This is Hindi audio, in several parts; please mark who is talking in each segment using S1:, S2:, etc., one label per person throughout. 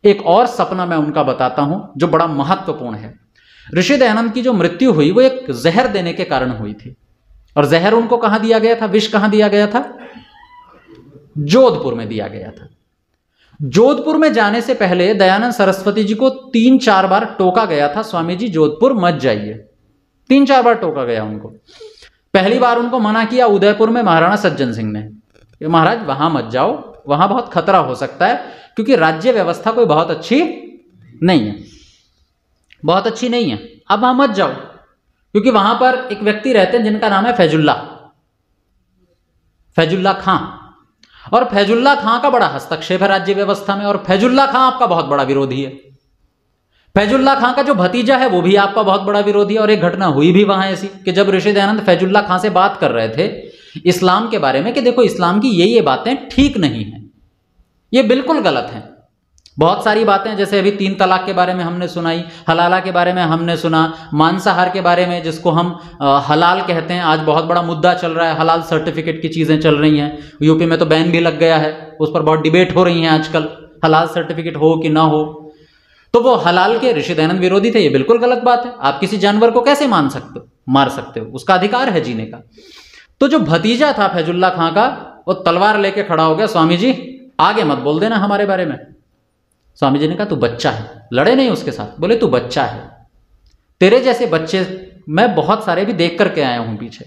S1: एक और सपना मैं उनका बताता हूं जो बड़ा महत्वपूर्ण है। ऋषि दयानंद की जो मृत्यु हुई वो एक जहर देने के कारण हुई थी, और जहर उनको कहां दिया गया था, विष कहां दिया गया था? जोधपुर में दिया गया था। जोधपुर में जाने से पहले दयानंद सरस्वती जी को 3-4 बार टोका गया था, स्वामी जी जोधपुर मत जाइए। 3-4 बार टोका गया उनको। पहली बार उनको मना किया उदयपुर में महाराणा सज्जन सिंह ने कि महाराज वहां मत जाओ, वहां बहुत खतरा हो सकता है, क्योंकि राज्य व्यवस्था कोई बहुत अच्छी नहीं है, बहुत अच्छी नहीं है, अब वहां मत जाओ। क्योंकि वहां पर एक व्यक्ति रहते हैं जिनका नाम है फैजुल्ला खां, और फैजुल्ला खां का बड़ा हस्तक्षेप है राज्य व्यवस्था में, और फैजुल्ला खां आपका बहुत बड़ा विरोधी है। फैजुल्ला खां का जो भतीजा है वो भी आपका बहुत बड़ा विरोधी है। और एक घटना हुई भी वहां ऐसी कि जब ऋषि दयानंद फैजुल्ला खां से बात कर रहे थे इस्लाम के बारे में कि देखो इस्लाम की ये बातें ठीक नहीं है, ये बिल्कुल गलत हैं। बहुत सारी बातें, जैसे अभी 3 तलाक के बारे में हमने सुनाई, हलाला के बारे में हमने सुना, मांसाहार के बारे में जिसको हम हलाल कहते हैं, आज बहुत बड़ा मुद्दा चल रहा है, हलाल सर्टिफिकेट की चीज़ें चल रही हैं। यूपी में तो बैन भी लग गया है, उस पर बहुत डिबेट हो रही है आजकल, हलाल सर्टिफिकेट हो कि ना हो। तो वो हलाल के ऋषि दयानंद विरोधी थे, ये बिल्कुल गलत बात है। आप किसी जानवर को कैसे मार सकते हो, उसका अधिकार है जीने का। तो जो भतीजा था फैजुल्ला खां का, वो तलवार लेके खड़ा हो गया, स्वामी जी आगे मत बोल देना हमारे बारे में। स्वामी जी ने कहा तू बच्चा है, लड़े नहीं उसके साथ, बोले तू बच्चा है, तेरे जैसे बच्चे मैं बहुत सारे भी देख करके आया हूं पीछे।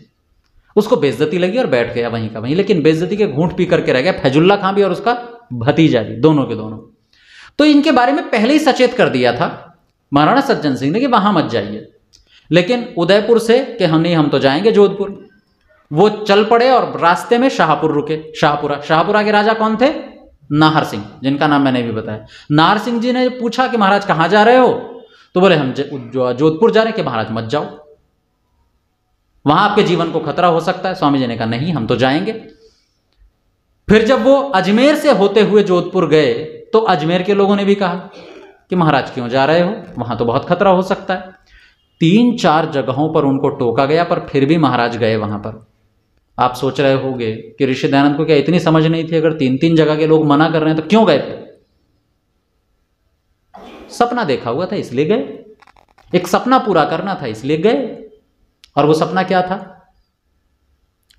S1: उसको बेइज्जती लगी और बैठ गया वहीं का वहीं, लेकिन बेइज्जती के घूंट पी करके रह गया फैजुल्ला खां भी और उसका भतीजा भी, दोनों के दोनों। तो इनके बारे में पहले ही सचेत कर दिया था महाराणा सज्जन सिंह ने कि वहां मत जाइए। लेकिन उदयपुर से कि हम तो जाएंगे जोधपुर, वो चल पड़े और रास्ते में शाहपुर रुके। शाहपुरा के राजा कौन थे? नाहर सिंह, जिनका नाम मैंने भी बताया। नाहर सिंह जी ने पूछा कि महाराज कहां जा रहे हो? तो बोले हम जोधपुर जा रहे हैं। कि महाराज मत जाओ, वहां आपके जीवन को खतरा हो सकता है। स्वामी जी ने कहा नहीं हम तो जाएंगे। फिर जब वो अजमेर से होते हुए जोधपुर गए तो अजमेर के लोगों ने भी कहा कि महाराज क्यों जा रहे हो, वहां तो बहुत खतरा हो सकता है। 3-4 जगहों पर उनको टोका गया, पर फिर भी महाराज गए वहां पर। आप सोच रहे होंगे कि ऋषि दयानंद को क्या इतनी समझ नहीं थी? अगर 3-3 जगह के लोग मना कर रहे हैं तो क्यों गए थे? सपना देखा हुआ था इसलिए गए, एक सपना पूरा करना था इसलिए गए। और वो सपना क्या था?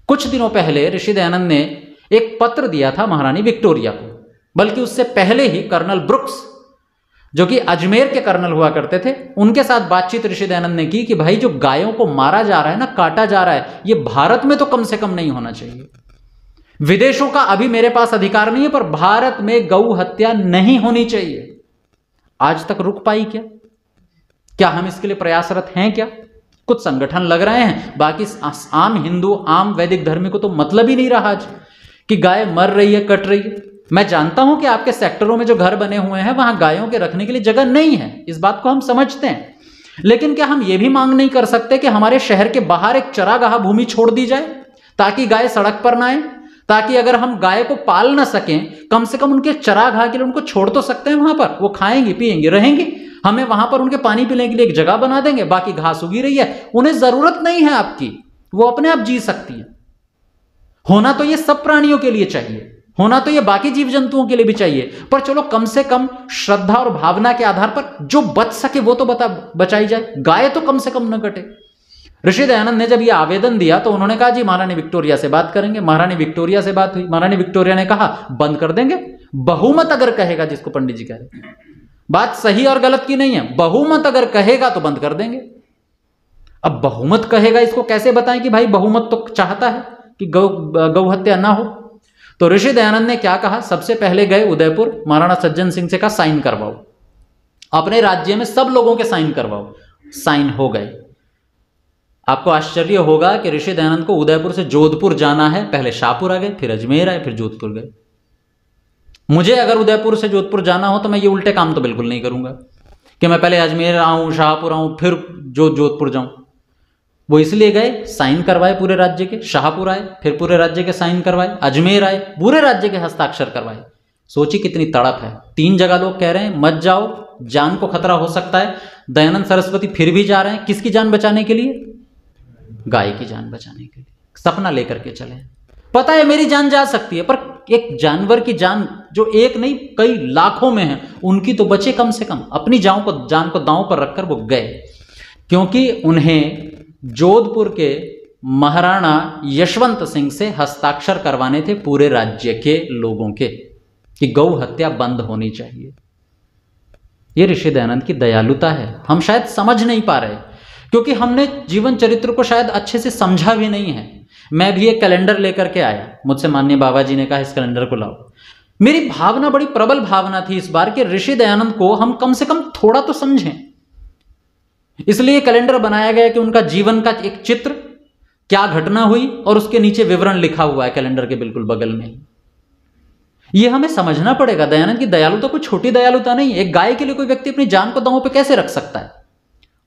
S1: कुछ दिनों पहले ऋषि दयानंद ने एक पत्र दिया था महारानी विक्टोरिया को, बल्कि उससे पहले ही कर्नल ब्रुक्स, जो कि अजमेर के कर्नल हुआ करते थे, उनके साथ बातचीत ऋषि दयानंद ने की कि भाई जो गायों को मारा जा रहा है ना, काटा जा रहा है, ये भारत में तो कम से कम नहीं होना चाहिए। विदेशों का अभी मेरे पास अधिकार नहीं है, पर भारत में गौ हत्या नहीं होनी चाहिए। आज तक रुक पाई क्या? क्या हम इसके लिए प्रयासरत हैं? क्या कुछ संगठन लग रहे हैं? बाकी आम हिंदू, आम वैदिक धर्मी को तो मतलब ही नहीं रहा आज कि गाय मर रही है, कट रही है। मैं जानता हूं कि आपके सेक्टरों में जो घर बने हुए हैं वहां गायों के रखने के लिए जगह नहीं है, इस बात को हम समझते हैं। लेकिन क्या हम यह भी मांग नहीं कर सकते कि हमारे शहर के बाहर एक चरागाह भूमि छोड़ दी जाए ताकि गाय सड़क पर ना आए, ताकि अगर हम गाय को पाल ना सकें कम से कम उनके चरागाह के लिए उनको छोड़ तो सकते हैं वहां पर। वो खाएंगी पिएंगी रहेंगी, हमें वहां पर उनके पानी पीने के लिए एक जगह बना देंगे, बाकी घास उगी रही है, उन्हें जरूरत नहीं है आपकी, वो अपने आप जी सकती है। होना तो ये सब प्राणियों के लिए चाहिए, होना तो ये बाकी जीव जंतुओं के लिए भी चाहिए, पर चलो कम से कम श्रद्धा और भावना के आधार पर जो बच सके वो तो बचाई जाए, गाय तो कम से कम न कटे। ऋषि दयानंद ने जब ये आवेदन दिया तो उन्होंने कहा जी महारानी विक्टोरिया से बात करेंगे। महारानी विक्टोरिया से बात हुई, महारानी विक्टोरिया ने कहा बंद कर देंगे, बहुमत अगर कहेगा, जिसको पंडित जी कह रहे, बात सही और गलत की नहीं है, बहुमत अगर कहेगा तो बंद कर देंगे। अब बहुमत कहेगा इसको कैसे बताएं कि भाई बहुमत तो चाहता है कि गौ हत्या ना हो। तो ऋषि दयानंद ने क्या कहा? सबसे पहले गए उदयपुर, महाराणा सज्जन सिंह से कहा साइन करवाओ, अपने राज्य में सब लोगों के साइन करवाओ। साइन हो गए। आपको आश्चर्य होगा कि ऋषि दयानंद को उदयपुर से जोधपुर जाना है, पहले शाहपुर आ गए, फिर अजमेर आए, फिर जोधपुर गए। मुझे अगर उदयपुर से जोधपुर जाना हो तो मैं ये उल्टे काम तो बिल्कुल नहीं करूंगा कि मैं पहले अजमेर आऊं, शाहपुर आऊं, फिर जोधपुर जाऊं। वो इसलिए गए, साइन करवाए पूरे राज्य के, शाहपुर आए, फिर पूरे राज्य के साइन करवाए, अजमेर आए, पूरे राज्य के हस्ताक्षर करवाए। सोचिए कितनी तड़प है। 3 जगह लोग कह रहे हैं मत जाओ, जान को खतरा हो सकता है। दयानंद सरस्वती फिर भी जा रहे हैं, किसकी जान बचाने के लिए? गाय की जान बचाने के लिए। सपना लेकर के चले, पता है मेरी जान जा सकती है, पर एक जानवर की जान जो एक नहीं कई लाखों में हैं, उनकी तो बचे कम से कम। अपनी जान को दांव पर रखकर वो गए, क्योंकि उन्हें जोधपुर के महाराणा यशवंत सिंह से हस्ताक्षर करवाने थे पूरे राज्य के लोगों के कि गौ हत्या बंद होनी चाहिए। ये ऋषि दयानंद की दयालुता है। हम शायद समझ नहीं पा रहे, क्योंकि हमने जीवन चरित्र को शायद अच्छे से समझा भी नहीं है। मैं भी एक कैलेंडर लेकर के आया, मुझसे माननीय बाबा जी ने कहा इस कैलेंडर को लाओ। मेरी भावना बड़ी प्रबल भावना थी इस बार कि ऋषि दयानंद को हम कम से कम थोड़ा तो समझें, इसलिए कैलेंडर बनाया गया कि उनका जीवन का एक चित्र, क्या घटना हुई, और उसके नीचे विवरण लिखा हुआ है कैलेंडर के बिल्कुल बगल में। यह हमें समझना पड़ेगा, दयानंद की दयालुता कोई छोटी दयालुता नहीं। एक गाय के लिए कोई व्यक्ति अपनी जान को दांव पे कैसे रख सकता है?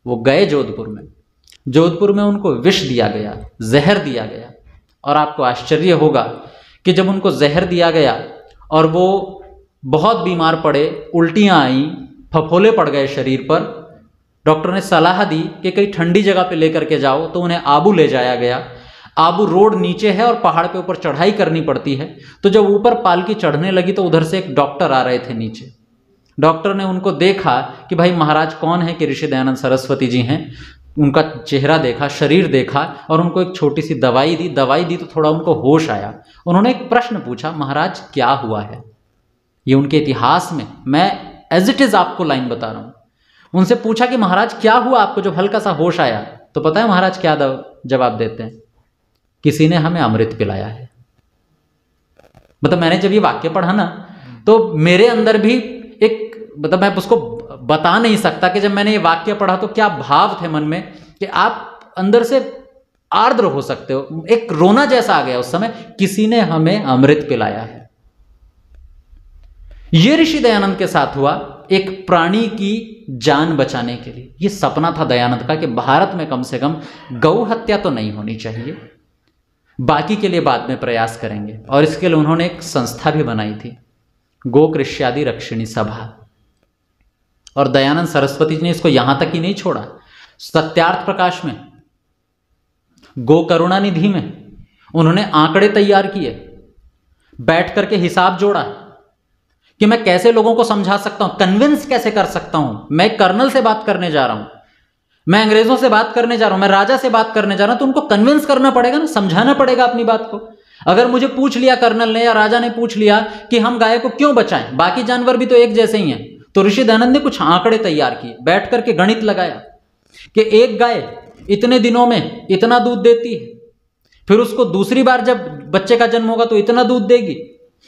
S1: वो गए जोधपुर में उनको विष दिया गया, जहर दिया गया, और आपको आश्चर्य होगा कि जब उनको जहर दिया गया और वो बहुत बीमार पड़े, उल्टियां आई, फफोले पड़ गए शरीर पर, डॉक्टर ने सलाह दी कि कहीं ठंडी जगह पे लेकर के जाओ, तो उन्हें आबू ले जाया गया। आबू रोड नीचे है और पहाड़ पे ऊपर चढ़ाई करनी पड़ती है, तो जब ऊपर पालकी चढ़ने लगी तो उधर से एक डॉक्टर आ रहे थे नीचे। डॉक्टर ने उनको देखा कि भाई महाराज कौन है, कि ऋषि दयानंद सरस्वती जी हैं। उनका चेहरा देखा, शरीर देखा, और उनको एक छोटी सी दवाई दी तो थोड़ा उनको होश आया। उन्होंने एक प्रश्न पूछा, महाराज क्या हुआ है? ये उनके इतिहास में, मैं एज इट इज आपको लाइन बता रहा हूं। उनसे पूछा कि महाराज क्या हुआ आपको जब हल्का सा होश आया? तो पता है महाराज क्या जवाब देते हैं? किसी ने हमें अमृत पिलाया है। मतलब मैंने जब ये वाक्य पढ़ा ना, तो मेरे अंदर भी एक, मतलब मैं उसको बता नहीं सकता कि जब मैंने ये वाक्य पढ़ा तो क्या भाव थे मन में, कि आप अंदर से आर्द्र हो सकते हो। एक रोना जैसा आ गया उस समय, किसी ने हमें अमृत पिलाया है। ये ऋषि दयानंद के साथ हुआ, एक प्राणी की जान बचाने के लिए। ये सपना था दयानंद का कि भारत में कम से कम गौ हत्या तो नहीं होनी चाहिए, बाकी के लिए बाद में प्रयास करेंगे। और इसके लिए उन्होंने एक संस्था भी बनाई थी, गो कृष्यादि रक्षिणी सभा। और दयानंद सरस्वती जी ने इसको यहां तक ही नहीं छोड़ा, सत्यार्थ प्रकाश में, गो करुणा निधि में उन्होंने आंकड़े तैयार किए, बैठ करके हिसाब जोड़ा कि मैं कैसे लोगों को समझा सकता हूं, कन्विंस कैसे कर सकता हूं। मैं कर्नल से बात करने जा रहा हूं, मैं अंग्रेजों से बात करने जा रहा हूं, मैं राजा से बात करने जा रहा हूं, तो उनको कन्विंस करना पड़ेगा ना, समझाना पड़ेगा अपनी बात को। अगर मुझे पूछ लिया कर्नल ने या राजा ने पूछ लिया कि हम गाय को क्यों बचाएं, बाकी जानवर भी तो एक जैसे ही हैं, तो ऋषि दयानंद ने कुछ आंकड़े तैयार किए, बैठ करके गणित लगाया कि एक गाय इतने दिनों में इतना दूध देती है, फिर उसको दूसरी बार जब बच्चे का जन्म होगा तो इतना दूध देगी,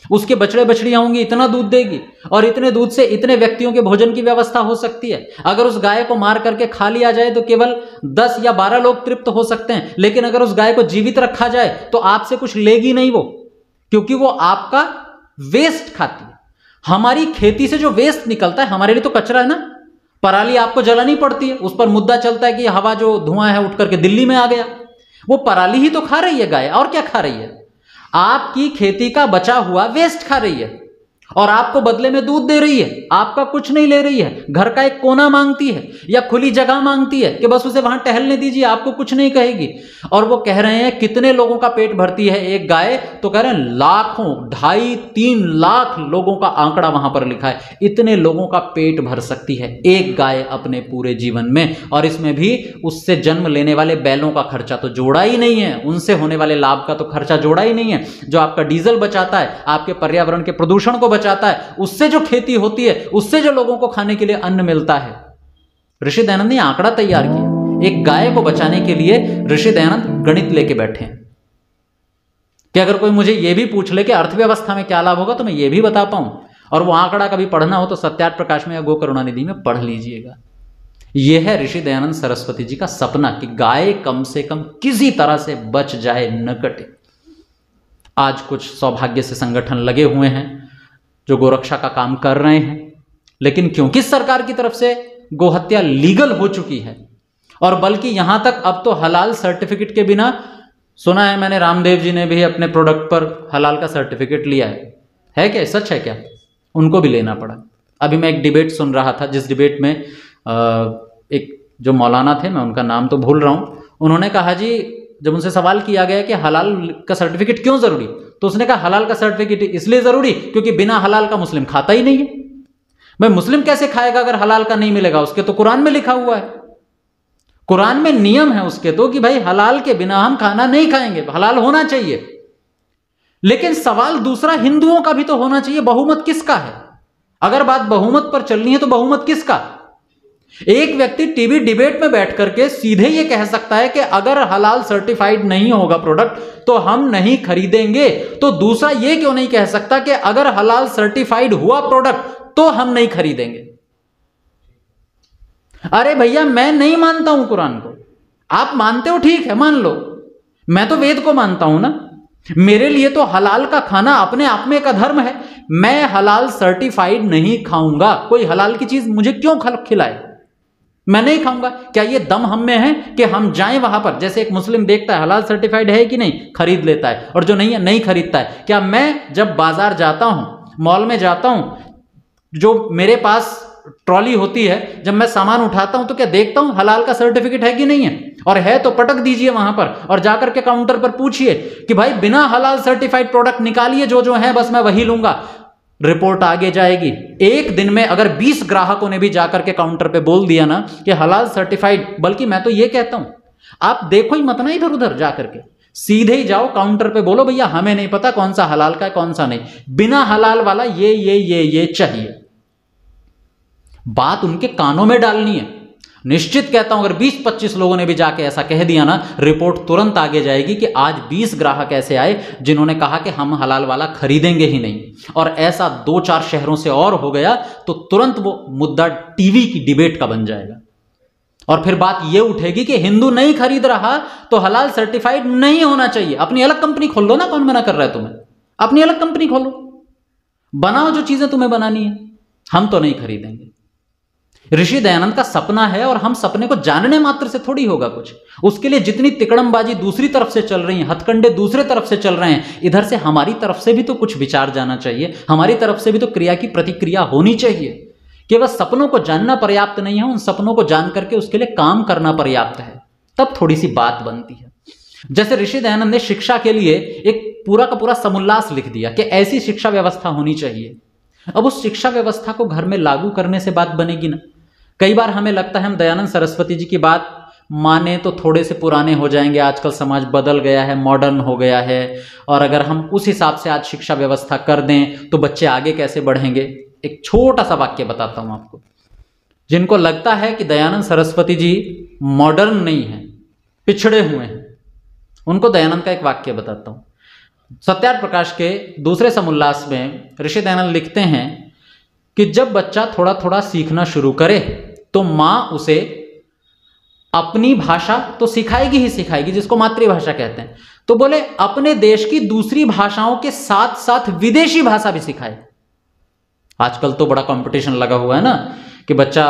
S1: उसके बछड़े बछड़ियां होंगी इतना दूध देगी, और इतने दूध से इतने व्यक्तियों के भोजन की व्यवस्था हो सकती है। अगर उस गाय को मार करके खा लिया जाए तो केवल 10 या 12 लोग तृप्त हो सकते हैं, लेकिन अगर उस गाय को जीवित रखा जाए तो आपसे कुछ लेगी नहीं वो, क्योंकि वो आपका वेस्ट खाती है। हमारी खेती से जो वेस्ट निकलता है हमारे लिए तो कचरा है ना, पराली आपको जलानी पड़ती है, उस पर मुद्दा चलता है कि हवा जो धुआं है उठ करके दिल्ली में आ गया, वो पराली ही तो खा रही है गाय, और क्या खा रही है? आपकी खेती का बचा हुआ वेस्ट खा रही है, और आपको बदले में दूध दे रही है, आपका कुछ नहीं ले रही है। घर का एक कोना मांगती है या खुली जगह मांगती है कि बस उसे वहां टहलने दीजिए, आपको कुछ नहीं कहेगी। और वो कह रहे हैं कितने लोगों का पेट भरती है एक गाय, तो कह रहे हैं लाखों, 2.5-3 लाख लोगों का आंकड़ा वहां पर लिखा है, इतने लोगों का पेट भर सकती है एक गाय अपने पूरे जीवन में। और इसमें भी उससे जन्म लेने वाले बैलों का खर्चा तो जोड़ा ही नहीं है, उनसे होने वाले लाभ का तो खर्चा जोड़ा ही नहीं है। जो आपका डीजल बचाता है, आपके पर्यावरण के प्रदूषण को बचाता है, उससे जो खेती होती है, उससे जो लोगों को खाने के लिए अन्न मिलता है। ऋषि दयानंद ने आंकड़ा तैयार किया, एक गाय को बचाने के लिए ऋषि दयानंद गणित लेके बैठे हैं कि अगर कोई मुझे यह भी पूछ ले कि अर्थव्यवस्था में क्या लाभ होगा तो मैं ये भी बता पाऊं। और वो आंकड़ा कभी पढ़ना हो तो सत्यार्थ प्रकाश में या गो करुणानिधि में पढ़ लीजिएगा। यह है ऋषि दयानंद सरस्वती जी का सपना कि गाय कम से कम किसी तरह से बच जाए, न कटे। आज कुछ सौभाग्य से संगठन लगे हुए हैं जो गोरक्षा का काम कर रहे हैं, लेकिन क्योंकि सरकार की तरफ से गोहत्या लीगल हो चुकी है, और बल्कि यहां तक अब तो हलाल सर्टिफिकेट के बिना, सुना है मैंने रामदेव जी ने भी अपने प्रोडक्ट पर हलाल का सर्टिफिकेट लिया है क्या? सच है क्या? उनको भी लेना पड़ा। अभी मैं एक डिबेट सुन रहा था, जिस डिबेट में एक जो मौलाना थे, मैं उनका नाम तो भूल रहा हूं, उन्होंने कहा जी, जब उनसे सवाल किया गया कि हलाल का सर्टिफिकेट क्यों जरूरी, तो उसने कहा हलाल का सर्टिफिकेट इसलिए जरूरी क्योंकि बिना हलाल का मुस्लिम खाता ही नहीं है। भाई मुस्लिम कैसे खाएगा अगर हलाल का नहीं मिलेगा? उसके तो कुरान में लिखा हुआ है, कुरान में नियम है उसके तो कि भाई हलाल के बिना हम खाना नहीं खाएंगे, हलाल होना चाहिए। लेकिन सवाल दूसरा हिंदुओं का भी तो होना चाहिए, बहुमत किसका है? अगर बात बहुमत पर चलनी है तो बहुमत किसका? एक व्यक्ति टीवी डिबेट में बैठ करके सीधे ये कह सकता है कि अगर हलाल सर्टिफाइड नहीं होगा प्रोडक्ट तो हम नहीं खरीदेंगे, तो दूसरा ये क्यों नहीं कह सकता कि अगर हलाल सर्टिफाइड हुआ प्रोडक्ट तो हम नहीं खरीदेंगे? अरे भैया मैं नहीं मानता हूं कुरान को, आप मानते हो ठीक है मान लो, मैं तो वेद को मानता हूं ना। मेरे लिए तो हलाल का खाना अपने आप में एक अधर्म है, मैं हलाल सर्टिफाइड नहीं खाऊंगा। कोई हलाल की चीज मुझे क्यों खिलाए, मैं नहीं खाऊंगा। क्या ये दम हम में है कि हम जाएं वहां पर? जैसे एक मुस्लिम देखता है हलाल सर्टिफाइड है कि नहीं, खरीद लेता है, और जो नहीं है नहीं खरीदता है। क्या मैं जब बाजार जाता हूं, मॉल में जाता हूं, जो मेरे पास ट्रॉली होती है, जब मैं सामान उठाता हूं तो क्या देखता हूं हलाल का सर्टिफिकेट है कि नहीं है? और है तो पटक दीजिए वहां पर और जाकर के काउंटर पर पूछिए कि भाई बिना हलाल सर्टिफाइड प्रोडक्ट निकालिए, जो है बस मैं वही लूंगा। रिपोर्ट आगे जाएगी। एक दिन में अगर 20 ग्राहकों ने भी जाकर के काउंटर पे बोल दिया ना कि हलाल सर्टिफाइड, बल्कि मैं तो ये कहता हूं आप देखो ही मत ना इधर उधर जाकर के, सीधे ही जाओ काउंटर पे, बोलो भैया हमें नहीं पता कौन सा हलाल का है कौन सा नहीं, बिना हलाल वाला ये चाहिए। बात उनके कानों में डालनी है। निश्चित कहता हूं अगर 20-25 लोगों ने भी जाके ऐसा कह दिया ना, रिपोर्ट तुरंत आगे जाएगी कि आज 20 ग्राहक ऐसे आए जिन्होंने कहा कि हम हलाल वाला खरीदेंगे ही नहीं, और ऐसा 2-4 शहरों से और हो गया तो तुरंत वो मुद्दा टीवी की डिबेट का बन जाएगा। और फिर बात ये उठेगी कि हिंदू नहीं खरीद रहा तो हलाल सर्टिफाइड नहीं होना चाहिए। अपनी अलग कंपनी खोल लो ना, कौन मना कर रहा है तुम्हें? अपनी अलग कंपनी खोलो, बनाओ जो चीजें तुम्हें बनानी है, हम तो नहीं खरीदेंगे। ऋषि दयानंद का सपना है और हम सपने को जानने मात्र से थोड़ी होगा कुछ। उसके लिए जितनी तिकड़मबाजी दूसरी तरफ से चल रही है, हथकंडे दूसरे तरफ से चल रहे हैं, इधर से हमारी तरफ से भी तो कुछ विचार जाना चाहिए, हमारी तरफ से भी तो क्रिया की प्रतिक्रिया होनी चाहिए। केवल सपनों को जानना पर्याप्त नहीं है, उन सपनों को जान करके उसके लिए काम करना पर्याप्त है, तब थोड़ी सी बात बनती है। जैसे ऋषि दयानंद ने शिक्षा के लिए एक पूरा का पूरा समुल्लास लिख दिया कि ऐसी शिक्षा व्यवस्था होनी चाहिए। अब उस शिक्षा व्यवस्था को घर में लागू करने से बात बनेगी ना। कई बार हमें लगता है हम दयानंद सरस्वती जी की बात माने तो थोड़े से पुराने हो जाएंगे, आजकल समाज बदल गया है, मॉडर्न हो गया है, और अगर हम उस हिसाब से आज शिक्षा व्यवस्था कर दें तो बच्चे आगे कैसे बढ़ेंगे। एक छोटा सा वाक्य बताता हूं आपको। जिनको लगता है कि दयानंद सरस्वती जी मॉडर्न नहीं है, पिछड़े हुए हैं, उनको दयानंद का एक वाक्य बताता हूं। सत्यार्थ प्रकाश के दूसरे समुल्लास में ऋषि दयानंद लिखते हैं कि जब बच्चा थोड़ा थोड़ा सीखना शुरू करे तो मां उसे अपनी भाषा तो सिखाएगी ही सिखाएगी, जिसको मातृभाषा कहते हैं, तो बोले अपने देश की दूसरी भाषाओं के साथ साथ विदेशी भाषा भी सिखाए। आजकल तो बड़ा कंपटीशन लगा हुआ है ना कि बच्चा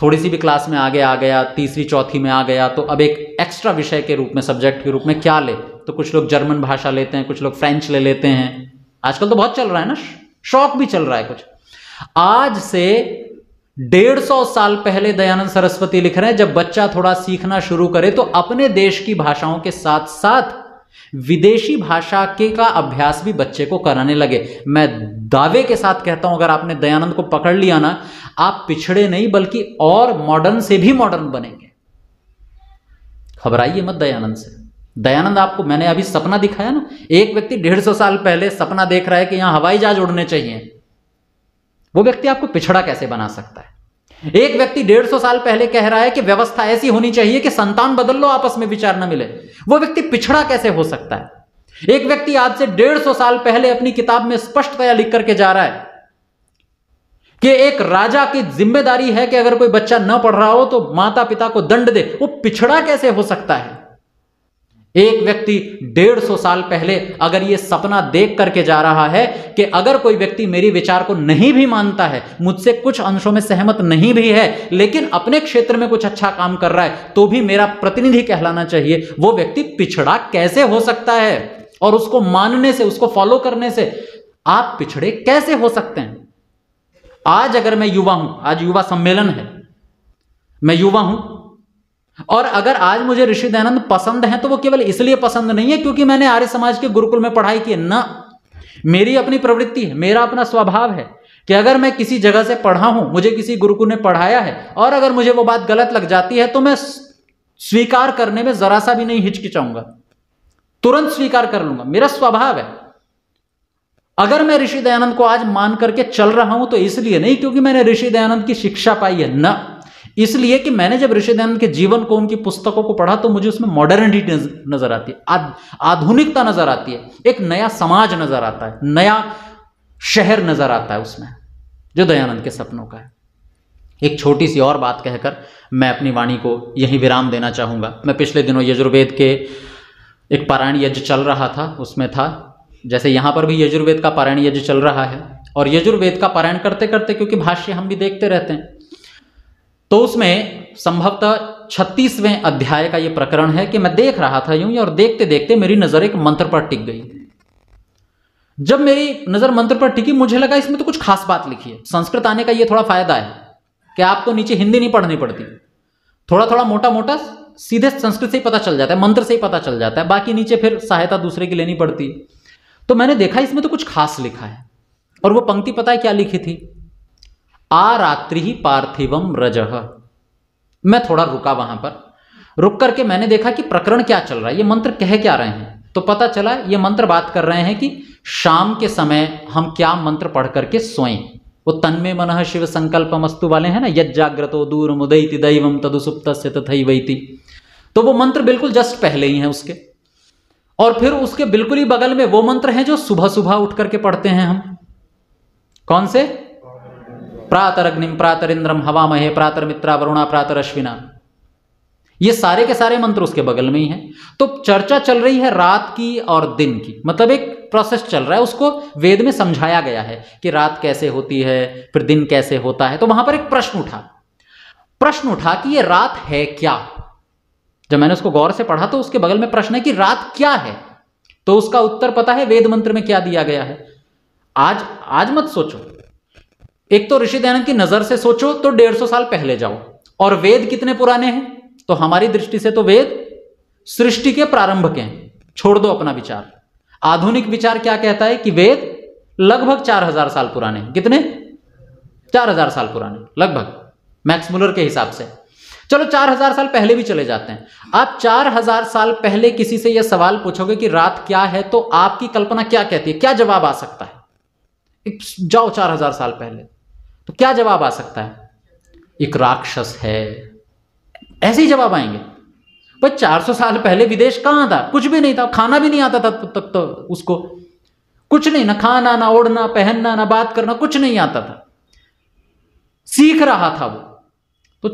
S1: थोड़ी सी भी क्लास में आगे आ गया, तीसरी चौथी में आ गया, तो अब एक एक्स्ट्रा विषय के रूप में, सब्जेक्ट के रूप में क्या ले, तो कुछ लोग जर्मन भाषा लेते हैं, कुछ लोग फ्रेंच ले लेते हैं। आजकल तो बहुत चल रहा है ना, शौक भी चल रहा है कुछ। आज से 150 साल पहले दयानंद सरस्वती लिख रहे हैं जब बच्चा थोड़ा सीखना शुरू करे तो अपने देश की भाषाओं के साथ साथ विदेशी भाषा के का अभ्यास भी बच्चे को कराने लगे। मैं दावे के साथ कहता हूं अगर आपने दयानंद को पकड़ लिया ना, आप पिछड़े नहीं बल्कि और मॉडर्न से भी मॉडर्न बनेंगे। घबराइए मत दयानंद से। दयानंद आपको, मैंने अभी सपना दिखाया ना, एक व्यक्ति 150 साल पहले सपना देख रहा है कि यहां हवाई जहाज उड़ने चाहिए, वो व्यक्ति आपको पिछड़ा कैसे बना सकता है? एक व्यक्ति 150 साल पहले कह रहा है कि व्यवस्था ऐसी होनी चाहिए कि संतान बदल लो आपस में विचार न मिले, वो व्यक्ति पिछड़ा कैसे हो सकता है? एक व्यक्ति आज से 150 साल पहले अपनी किताब में स्पष्टतया लिख करके जा रहा है कि एक राजा की जिम्मेदारी है कि अगर कोई बच्चा न पढ़ रहा हो तो माता पिता को दंड दे, वो पिछड़ा कैसे हो सकता है? एक व्यक्ति 150 साल पहले अगर ये सपना देख करके जा रहा है कि अगर कोई व्यक्ति मेरी विचार को नहीं भी मानता है, मुझसे कुछ अंशों में सहमत नहीं भी है, लेकिन अपने क्षेत्र में कुछ अच्छा काम कर रहा है, तो भी मेरा प्रतिनिधि कहलाना चाहिए, वो व्यक्ति पिछड़ा कैसे हो सकता है? और उसको मानने से, उसको फॉलो करने से आप पिछड़े कैसे हो सकते हैं? आज अगर मैं युवा हूं, आज युवा सम्मेलन है, मैं युवा हूं, और अगर आज मुझे ऋषि दयानंद पसंद हैं तो वो केवल इसलिए पसंद नहीं है क्योंकि मैंने आर्य समाज के गुरुकुल में पढ़ाई की है, ना, मेरी अपनी प्रवृत्ति है, मेरा अपना स्वभाव है कि अगर मैं किसी जगह से पढ़ा हूं, मुझे किसी गुरुकुल ने पढ़ाया है, और अगर मुझे वो बात गलत लग जाती है तो मैं स्वीकार करने में जरा सा भी नहीं हिचकिचाऊंगा, तुरंत स्वीकार कर लूंगा, मेरा स्वभाव है। अगर मैं ऋषि दयानंद को आज मान करके चल रहा हूं तो इसलिए नहीं क्योंकि मैंने ऋषि दयानंद की शिक्षा पाई है, ना, इसलिए कि मैंने जब ऋषि दयानंद के जीवन को, उनकी पुस्तकों को पढ़ा तो मुझे उसमें मॉडर्निटी नजर आती है, आधुनिकता नजर आती है, एक नया समाज नजर आता है, नया शहर नजर आता है उसमें, जो दयानंद के सपनों का है। एक छोटी सी और बात कहकर मैं अपनी वाणी को यहीं विराम देना चाहूंगा। मैं पिछले दिनों यजुर्वेद के एक पारायण यज्ञ चल रहा था, उसमें था, जैसे यहां पर भी यजुर्वेद का पारायण यज्ञ चल रहा है, और यजुर्वेद का पारायण करते करते, क्योंकि भाष्य हम भी देखते रहते हैं, तो उसमें संभवतः 36वें अध्याय का यह प्रकरण है कि मैं देख रहा था यूं ही, और देखते देखते मेरी नजर एक मंत्र पर टिक गई। जब मेरी नजर मंत्र पर टिकी, मुझे लगा इसमें तो कुछ खास बात लिखी है। संस्कृत आने का यह थोड़ा फायदा है कि आपको नीचे हिंदी नहीं पढ़नी पड़ती, थोड़ा थोड़ा मोटा मोटा सीधे संस्कृत से ही पता चल जाता है, मंत्र से ही पता चल जाता है, बाकी नीचे फिर सहायता दूसरे की लेनी पड़ती। तो मैंने देखा इसमें तो कुछ खास लिखा है, और वो पंक्ति पता है क्या लिखी थी? आ रात्रि ही पार्थिवम रजह। मैं थोड़ा रुका, वहां पर रुक करके मैंने देखा कि प्रकरण क्या चल रहा है, ये मंत्र कह क्या रहे हैं। तो पता चला ये मंत्र बात कर रहे हैं कि शाम के समय हम क्या मंत्र पढ़ करके सोएं। वो तन्मे मनः शिव संकल्पमस्तु वाले हैं ना, यज्जाग्रतो दूर मुदैति दैवम तदुसुप्तस्य तथैवैति। तो वो मंत्र बिल्कुल जस्ट पहले ही है उसके, और फिर उसके बिल्कुल ही बगल में वो मंत्र हैं जो सुबह सुबह उठ करके पढ़ते हैं हम। कौन से? प्रातरग्निम प्रातरिंद्रम हवामहे प्रातरमित्रा वरुणा प्रातरश्विना। ये सारे के सारे मंत्र उसके बगल में ही हैं। तो चर्चा चल रही है रात की और दिन की, मतलब एक प्रोसेस चल रहा है, उसको वेद में समझाया गया है कि रात कैसे होती है, फिर दिन कैसे होता है। तो वहां पर एक प्रश्न उठा कि ये रात है क्या। जब मैंने उसको गौर से पढ़ा तो उसके बगल में प्रश्न है कि रात क्या है, तो उसका उत्तर पता है वेद मंत्र में क्या दिया गया है। आज मत सोचो, एक तो ऋषि दयानंद की नजर से सोचो तो 150 साल पहले जाओ, और वेद कितने पुराने हैं? तो हमारी दृष्टि से तो वेद सृष्टि के प्रारंभ के हैं। छोड़ दो अपना विचार, आधुनिक विचार क्या कहता है कि वेद लगभग 4000 साल पुराने हैं। कितने? 4000 साल पुराने लगभग, मैक्स मुलर के हिसाब से। चलो 4000 साल पहले भी चले जाते हैं। आप 4000 साल पहले किसी से यह सवाल पूछोगे कि रात क्या है, तो आपकी कल्पना क्या कहती है, क्या जवाब आ सकता है? जाओ 4000 साल पहले, तो क्या जवाब आ सकता है? एक राक्षस है, ऐसे ही जवाब आएंगे। पर 400 साल पहले विदेश कहां था? कुछ भी नहीं था, खाना भी नहीं आता था तब तो उसको, कुछ नहीं, ना खाना, ना ओढ़ना, पहनना, ना बात करना, कुछ नहीं आता था, सीख रहा था वो। तो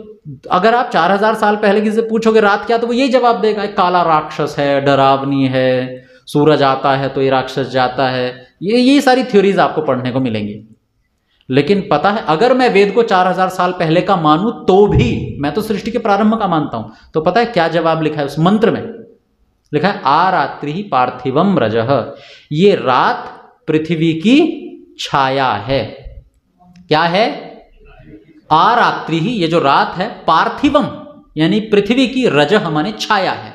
S1: अगर आप 4000 साल पहले किसी से पूछोगे रात क्या, तो वो यही जवाब देगा, काला राक्षस है, डरावनी है, सूरज आता है तो ये राक्षस जाता है। ये सारी थ्योरीज आपको पढ़ने को मिलेंगी। लेकिन पता है, अगर मैं वेद को 4000 साल पहले का मानूं तो भी, मैं तो सृष्टि के प्रारंभ का मानता हूं, तो पता है क्या जवाब लिखा है उस मंत्र में? लिखा है आ रात्रि ही पार्थिवम रजह। ये रात पृथ्वी की छाया है। क्या है? आ रात्रि ही, ये जो रात है, पार्थिवम यानी पृथ्वी की, रजह माने छाया है।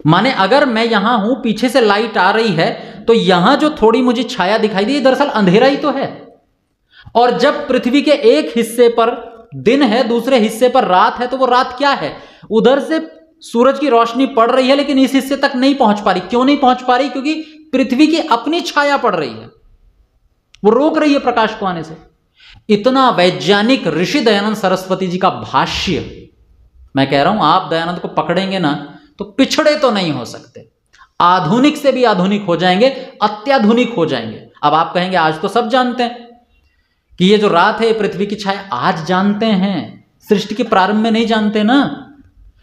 S1: माने अगर मैं यहां हूं, पीछे से लाइट आ रही है, तो यहां जो थोड़ी मुझे छाया दिखाई दी, दरअसल अंधेरा ही तो है। और जब पृथ्वी के एक हिस्से पर दिन है, दूसरे हिस्से पर रात है, तो वो रात क्या है? उधर से सूरज की रोशनी पड़ रही है, लेकिन इस हिस्से तक नहीं पहुंच पा रही। क्यों नहीं पहुंच पा रही? क्योंकि पृथ्वी की अपनी छाया पड़ रही है, वो रोक रही है प्रकाश को आने से। इतना वैज्ञानिक ऋषि दयानंद सरस्वती जी का भाष्य। मैं कह रहा हूं, आप दयानंद को पकड़ेंगे ना तो पिछड़े तो नहीं हो सकते, आधुनिक से भी आधुनिक हो जाएंगे, अत्याधुनिक हो जाएंगे। अब आप कहेंगे आज तो सब जानते हैं कि ये जो रात है पृथ्वी की छाया, आज जानते हैं, सृष्टि के प्रारंभ में नहीं जानते ना।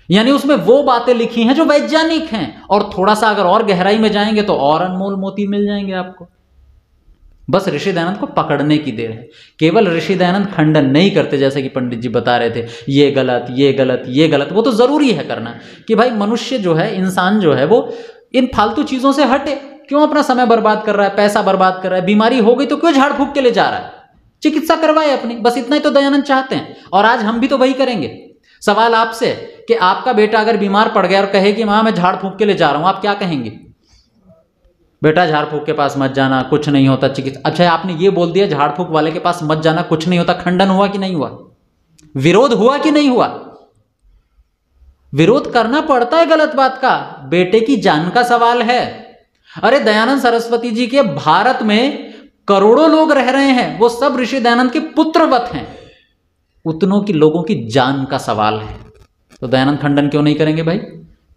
S1: यानी उसमें वो बातें लिखी हैं जो वैज्ञानिक हैं, और थोड़ा सा अगर और गहराई में जाएंगे तो और अनमोल मोती मिल जाएंगे आपको। बस ऋषि दयानंद को पकड़ने की देर है। केवल ऋषि दयानंद खंडन नहीं करते, जैसे कि पंडित जी बता रहे थे, ये गलत, ये गलत, ये गलत। वो तो जरूरी है करना कि भाई मनुष्य जो है, इंसान जो है, वो इन फालतू चीजों से हटे। क्यों अपना समय बर्बाद कर रहा है, पैसा बर्बाद कर रहा है? बीमारी हो गई तो क्यों झाड़ फूक के ले जा रहा है? चिकित्सा करवाए अपनी, बस इतना ही तो दयानंद चाहते हैं। और आज हम भी तो वही करेंगे। सवाल आपसे कि आपका बेटा अगर बीमार पड़ गया और कहे कि मां मैं झाड़ फूक के ले जा रहा हूं, आप क्या कहेंगे? बेटा झाड़ फूक के पास मत जाना, कुछ नहीं होता चिकित्सा। अच्छा, आपने ये बोल दिया झाड़ फूक वाले के पास मत जाना, कुछ नहीं होता, खंडन हुआ कि नहीं हुआ? विरोध हुआ कि नहीं हुआ? विरोध करना पड़ता है गलत बात का, बेटे की जान का सवाल है। अरे दयानंद सरस्वती जी के भारत में करोड़ों लोग रह रहे हैं, वो सब ऋषि दयानंद के पुत्रवत हैं, उतनों की लोगों की जान का सवाल है। तो दयानंद खंडन क्यों नहीं करेंगे भाई?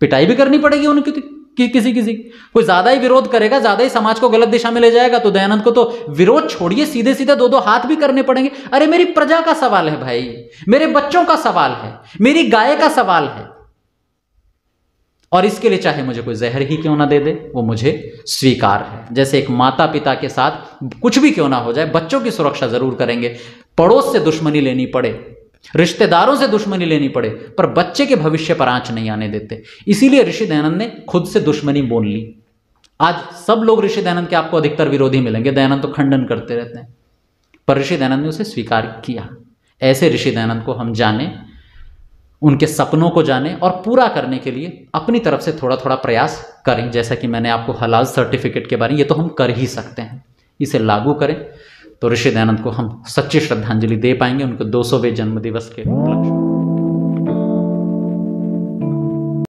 S1: पिटाई भी करनी पड़ेगी उनकी किसी कोई ज्यादा ही विरोध करेगा, ज्यादा ही समाज को गलत दिशा में ले जाएगा, तो दयानंद को तो विरोध छोड़िए, सीधे सीधे दो हाथ भी करने पड़ेंगे। अरे मेरी प्रजा का सवाल है भाई, मेरे बच्चों का सवाल है, मेरी गाय का सवाल है, और इसके लिए चाहे मुझे कोई जहर ही क्यों ना दे दे, वो मुझे स्वीकार है। जैसे एक माता पिता के साथ कुछ भी क्यों ना हो जाए, बच्चों की सुरक्षा जरूर करेंगे, पड़ोस से दुश्मनी लेनी पड़े, रिश्तेदारों से दुश्मनी लेनी पड़े, पर बच्चे के भविष्य पर आंच नहीं आने देते। इसीलिए ऋषि दयानंद ने खुद से दुश्मनी बोल ली। आज सब लोग ऋषि दयानंद के आपको अधिकतर विरोधी मिलेंगे, दयानंद तो खंडन करते रहते हैं, पर ऋषि दयानंद ने उसे स्वीकार किया। ऐसे ऋषि दयानंद को हम जाने, उनके सपनों को जाने और पूरा करने के लिए अपनी तरफ से थोड़ा थोड़ा प्रयास करें। जैसा कि मैंने आपको हलाल सर्टिफिकेट के बारे में, ये तो हम कर ही सकते हैं, इसे लागू करें तो ऋषि दयानंद को हम सच्ची श्रद्धांजलि दे पाएंगे उनके 200वें जन्म दिवस के उपलक्ष्य में।